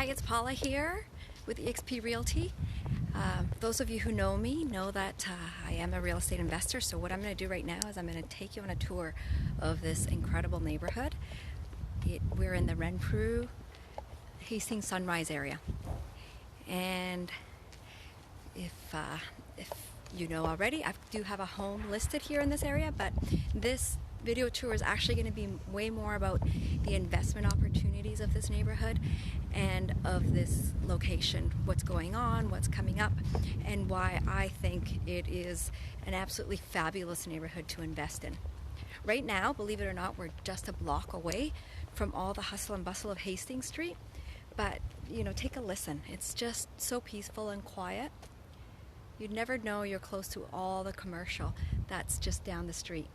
Hi, it's Paula here with eXp Realty. Those of you who know me know that I am a real estate investor, so what I'm going to do right now is I'm going to take you on a tour of this incredible neighborhood. We're in the Renfrew, hastings-sunrise area. And if you know already, I do have a home listed here in this area, but this video tour is actually going to be way more about the investment opportunities of this neighborhood and of this location, what's going on, what's coming up, and why I think it is an absolutely fabulous neighborhood to invest in. Right now, believe it or not, we're just a block away from all the hustle and bustle of Hastings Street, but you know, take a listen. It's just so peaceful and quiet. You'd never know you're close to all the commercial that's just down the street.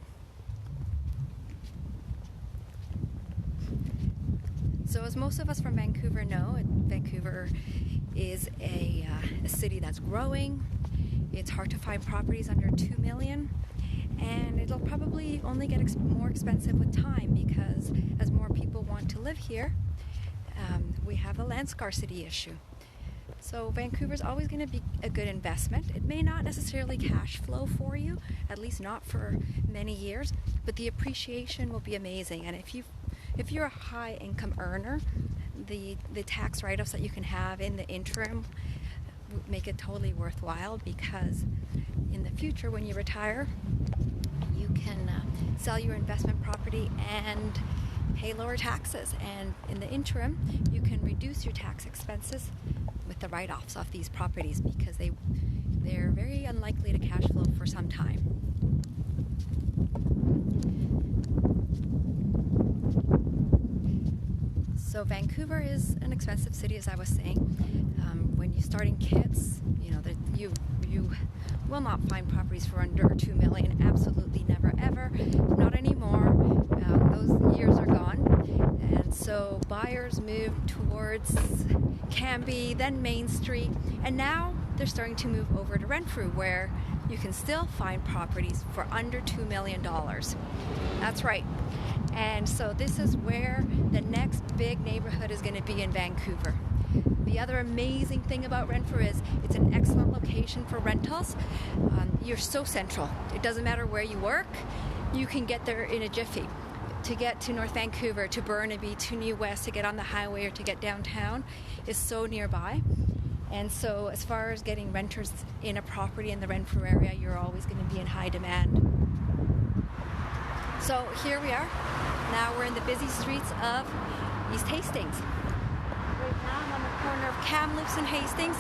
So as most of us from Vancouver know, Vancouver is a city that's growing. It's hard to find properties under $2 million, and it'll probably only get more expensive with time because as more people want to live here, we have a land scarcity issue. So Vancouver's always going to be a good investment. It may not necessarily cash flow for you, at least not for many years, but the appreciation will be amazing. And if you're a high income earner, the tax write-offs that you can have in the interim make it totally worthwhile, because in the future when you retire, you can sell your investment property and pay lower taxes, and in the interim you can reduce your tax expenses with the write-offs off these properties, because they're very unlikely to cash flow for some time. So Vancouver is an expensive city, as I was saying. When you're starting kits, you know that you will not find properties for under $2 million. Absolutely never, ever. Not anymore. Those years are gone. And so buyers move towards Cambie, then Main Street, and now they're starting to move over to Renfrew, where you can still find properties for under $2 million. That's right. And so this is where the next big neighborhood is going to be in Vancouver. The other amazing thing about Renfrew is it's an excellent location for rentals. You're so central. It doesn't matter where you work. You can get there in a jiffy. To get to North Vancouver, to Burnaby, to New West, to get on the highway or to get downtown is so nearby. And so as far as getting renters in a property in the Renfrew area, you're always going to be in high demand. So here we are. Now we're in the busy streets of East Hastings. Right now I'm on the corner of Kamloops and Hastings.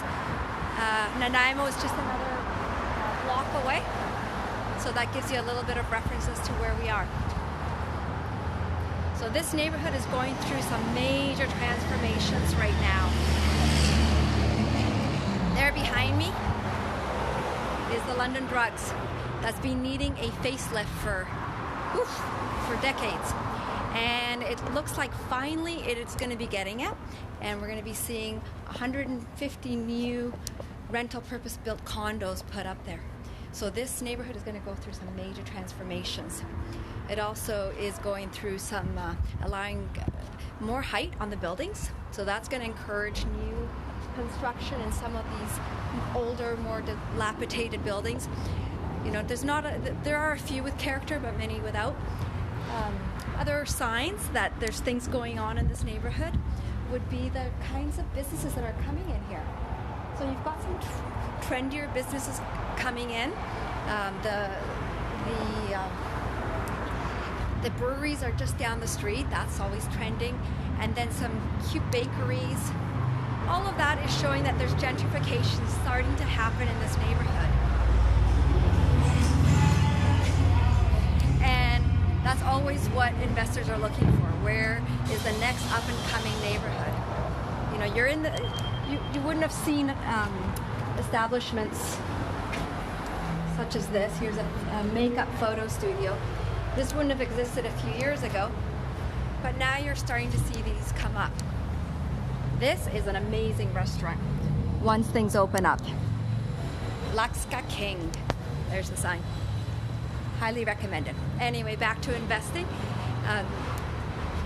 Nanaimo is just another block away. So that gives you a little bit of reference as to where we are. So this neighborhood is going through some major transformations right now. There behind me is the London Drugs that's been needing a facelift for decades. And it looks like finally it's going to be getting it, and we're going to be seeing 150 new rental purpose-built condos put up there. So this neighborhood is going to go through some major transformations. It also is going through some allowing more height on the buildings, so that's going to encourage new construction in some of these older, more dilapidated buildings. You know, there are a few with character, but many without. Other signs that there's things going on in this neighborhood would be the kinds of businesses that are coming in here. So you've got some trendier businesses coming in. The breweries are just down the street. That's always trending. And then some cute bakeries. All of that is showing that there's gentrification starting to happen in this neighborhood. And that's always what investors are looking for. Where is the next up-and-coming neighborhood? You know, you wouldn't have seen establishments such as this. Here's a makeup photo studio. This wouldn't have existed a few years ago, but now you're starting to see these come up. This is an amazing restaurant once things open up. Lakska King. There's the sign. Highly recommended. Anyway, back to investing.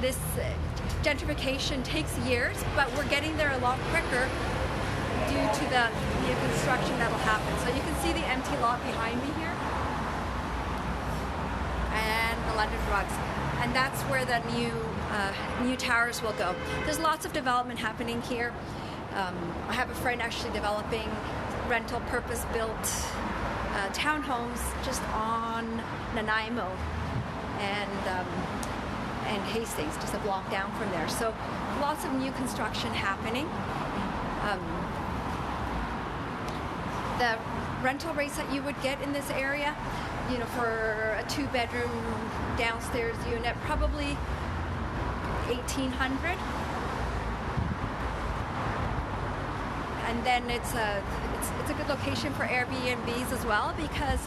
this gentrification takes years, but we're getting there a lot quicker due to the new construction that'll happen. So you can see the empty lot behind me here, and the London Drugs, and that's where the new towers will go. There's lots of development happening here. I have a friend actually developing rental purpose-built townhomes just on Nanaimo and Hastings, just a block down from there. So lots of new construction happening. The rental rates that you would get in this area, you know, for a 2-bedroom downstairs unit, probably $1,800. And then it's a good location for Airbnbs as well, because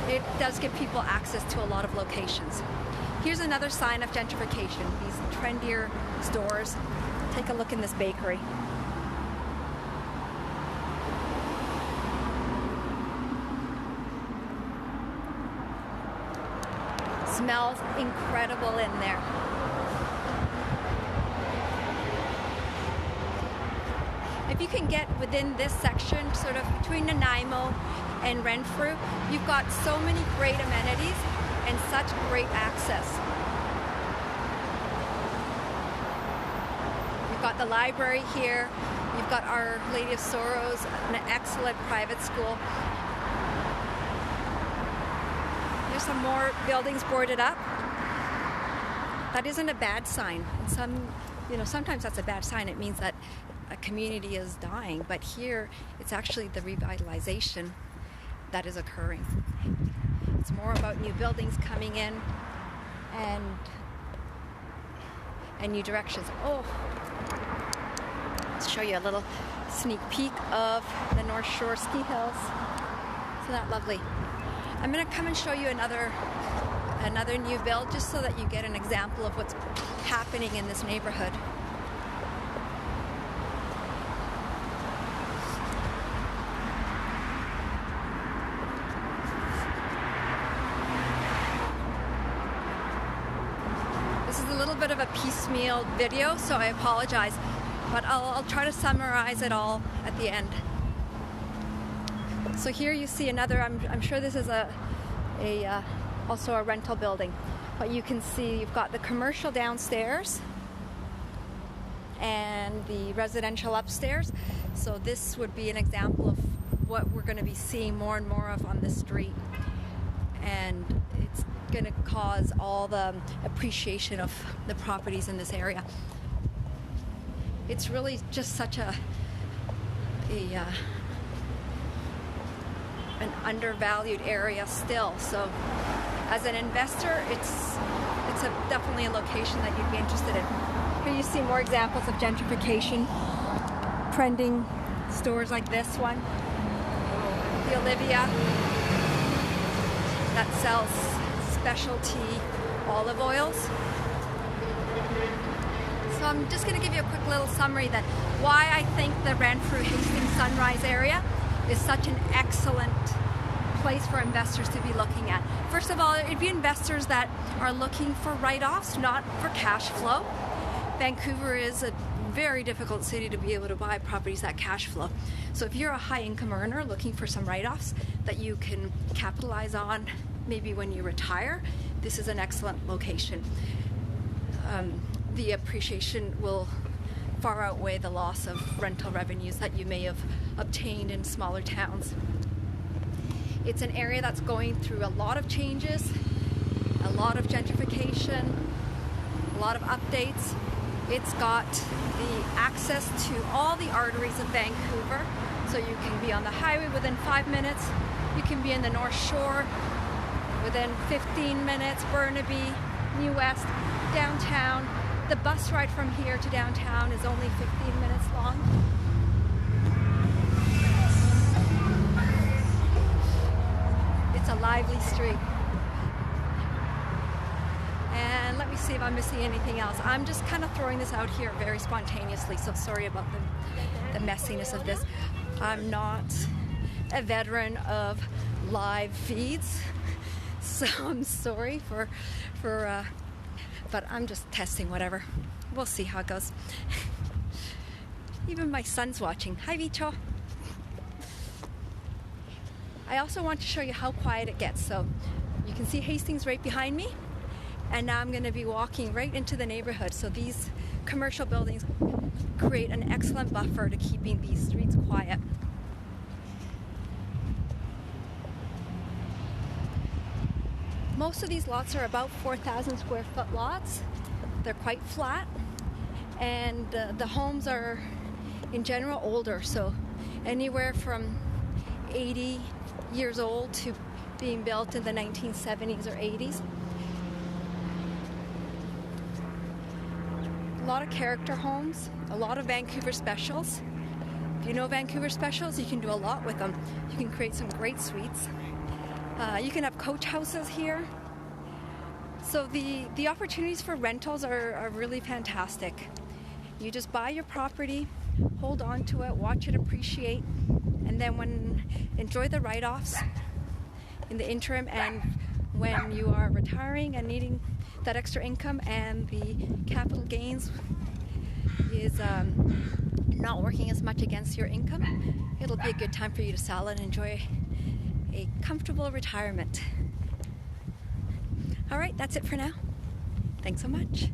it does give people access to a lot of locations. Here's another sign of gentrification, these trendier stores. Take a look in this bakery. Smells incredible in there. If you can get within this section, sort of between Nanaimo and Renfrew, you've got so many great amenities and such great access. You've got the library here, you've got Our Lady of Sorrows, an excellent private school. There's some more buildings boarded up. That isn't a bad sign. Sometimes that's a bad sign. It means that a community is dying, but here it's actually the revitalization that is occurring. It's more about new buildings coming in and new directions. Oh, let's show you a little sneak peek of the North Shore ski hills. Isn't that lovely? I'm going to come and show you another new build, just so that you get an example of what's happening in this neighborhood. This is a little bit of a piecemeal video, so I apologize, but I'll try to summarize it all at the end. So here you see another, I'm sure this is also a rental building, but you can see you've got the commercial downstairs and the residential upstairs. So this would be an example of what we're going to be seeing more and more of on this street, and it's going to cause all the appreciation of the properties in this area. It's really just such an undervalued area still. So as an investor, it's definitely a location that you'd be interested in. Here you see more examples of gentrification, trending stores like this one, the Olivia, that sells specialty olive oils. So I'm just going to give you a quick little summary that why I think the Renfrew hastings-sunrise area is such an excellent place for investors to be looking at. First of all, it'd be investors that are looking for write-offs, not for cash flow. Vancouver is a very difficult city to be able to buy properties that cash flow. So if you're a high-income earner looking for some write-offs that you can capitalize on maybe when you retire, this is an excellent location. The appreciation will far outweigh the loss of rental revenues that you may have obtained in smaller towns. It's an area that's going through a lot of changes, a lot of gentrification, a lot of updates. It's got the access to all the arteries of Vancouver, so you can be on the highway within 5 minutes, you can be in the North Shore within 15 minutes, Burnaby, New West, downtown. The bus ride from here to downtown is only 15 minutes long. It's a lively street. And let me see if I'm missing anything else. I'm just kind of throwing this out here very spontaneously, so sorry about the messiness of this. I'm not a veteran of live feeds, so I'm sorry for but I'm just testing whatever. We'll see how it goes. Even my son's watching. Hi, Vicho. I also want to show you how quiet it gets. So you can see Hastings right behind me, and now I'm going to be walking right into the neighborhood. So these commercial buildings create an excellent buffer to keeping these streets quiet. Most of these lots are about 4,000 square foot lots. They're quite flat, and the homes are in general older, so anywhere from 80 years old to being built in the 1970s or 80s. A lot of character homes, a lot of Vancouver specials. If you know Vancouver specials, you can do a lot with them. You can create some great suites. You can have coach houses here. So the opportunities for rentals are really fantastic. You just buy your property, hold on to it, watch it appreciate, and then enjoy the write-offs in the interim, and when you are retiring and needing that extra income and the capital gains is not working as much against your income, it'll be a good time for you to sell and enjoy a comfortable retirement. All right, that's it for now. Thanks so much.